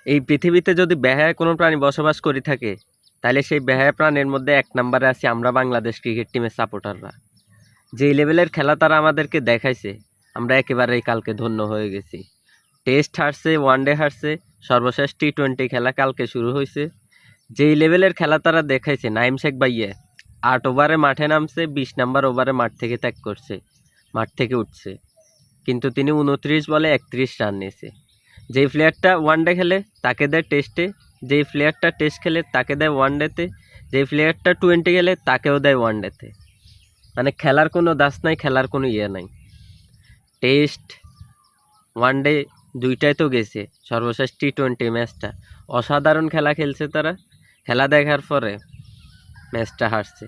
এই পৃথিবীতে যদি বেহায়া কোনো প্রাণী বসবাস করে থাকে, তাহলে সেই বেহায়া প্রাণীর মধ্যে ১ নম্বরে আছি আমরা বাংলাদেশ ক্রিকেট টিমের সাপোর্টাররা। যেই লেভেলের খেলা তারা আমাদেরকে দেখাইছে, আমরা একেবারেই কালকে ধন্য হয়ে গেছি। টেস্ট হারছে, ওয়ানডে হারছে, সর্বশেষ টি-20 খেলা কালকে শুরু হয়েছে। যেই লেভেলের খেলা তারা দেখাইছে, নাইম শেখ ভাইয়া ৮ ওভারে মাঠে নামছে, ২০ নাম্বার ওভারে মাঠ থেকে ত্যাগ করছে, মাঠ থেকে উঠছে। কিন্তু তিনি ২৯ বলে ৩১ রান নিয়েছে। যেই প্লেয়ারটা ওয়ানডে খেলে তাকে দেয় টেস্টে, যেই প্লেয়ারটা টেস্ট খেলে তাকে দেয় ওয়ানডেতে, যেই প্লেয়ারটা 20 খেলে তাকেও দেয় ওয়ানডেতে। মানে খেলার কোনো দাস নাই, খেলার কোনো ইয়ে নাই। টেস্ট, ওয়ানডে দুইটাই তো গেছে, সর্বশেষ টি-20 ম্যাচটা অসাধারণ খেলা খেলছে তারা। খেলা দেখার পরে ম্যাচটা হারছে।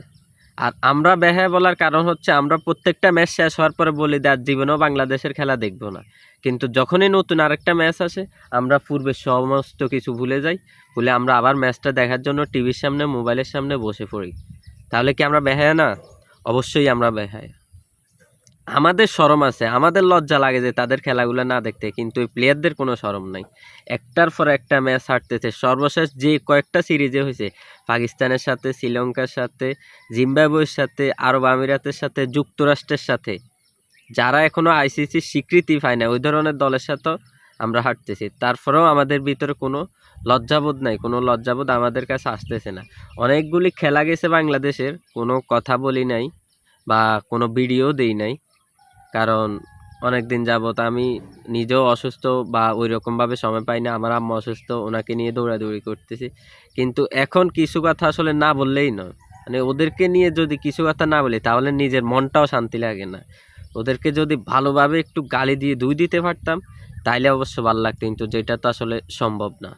আর আমরা বেহায়া বলার কারণ হচ্ছে আমরা প্রত্যেকটা ম্যাচ শেষ হওয়ার পরে বলি যে আর জীবনেও বাংলাদেশের খেলা দেখব না। কিন্তু যখনই নতুন আরেকটা ম্যাচ আসে আমরা পূর্বের সমস্ত কিছু ভুলে যাই, ভুলে আমরা আবার ম্যাচটা দেখার জন্য টিভির সামনে, মোবাইলের সামনে বসে পড়ি। তাহলে কি আমরা বেহায়া না? অবশ্যই আমরা বেহায়া। আমাদের শরম আছে, আমাদের লজ্জা লাগে যে তাদের খেলাগুলো না দেখতে, কিন্তু এই প্লেয়ারদের কোনো শরম নাই। একটার পর একটা ম্যাচ হারতেছে। সর্বশেষ যে কয়েকটা সিরিজে হয়েছে, পাকিস্তানের সাথে, শ্রীলঙ্কার সাথে, জিম্বাবুয়ের সাথে, আরব আমিরাতের সাথে, যুক্তরাষ্ট্রের সাথে, যারা এখনও আইসিসির স্বীকৃতি পায় না, ওই ধরনের দলের সাথেও আমরা হারতেছি। তারপরেও আমাদের ভিতরে কোনো লজ্জাবোধ নাই, কোনো লজ্জাবোধ আমাদের কাছে আসতেছে না। অনেকগুলি খেলা গেছে বাংলাদেশের, কোনো কথা বলি নাই বা কোনো ভিডিও দেই নাই, কারণ অনেক দিন যাবত আমি নিজেও অসুস্থ বা ওই রকমভাবে সময় পাই না। আমার আম্মা অসুস্থ, ওনাকে নিয়ে দৌড়াদৌড়ি করতেছি। কিন্তু এখন কিছু কথা আসলে না বললেই নয়। মানে ওদেরকে নিয়ে যদি কিছু কথা না বলি তাহলে নিজের মনটাও শান্তি লাগে না। ওদেরকে যদি ভালোভাবে একটু গালি দিয়ে দুই দিতে পারতাম তাইলে অবশ্য ভালো লাগতো, কিন্তু যেটা তো আসলে সম্ভব না।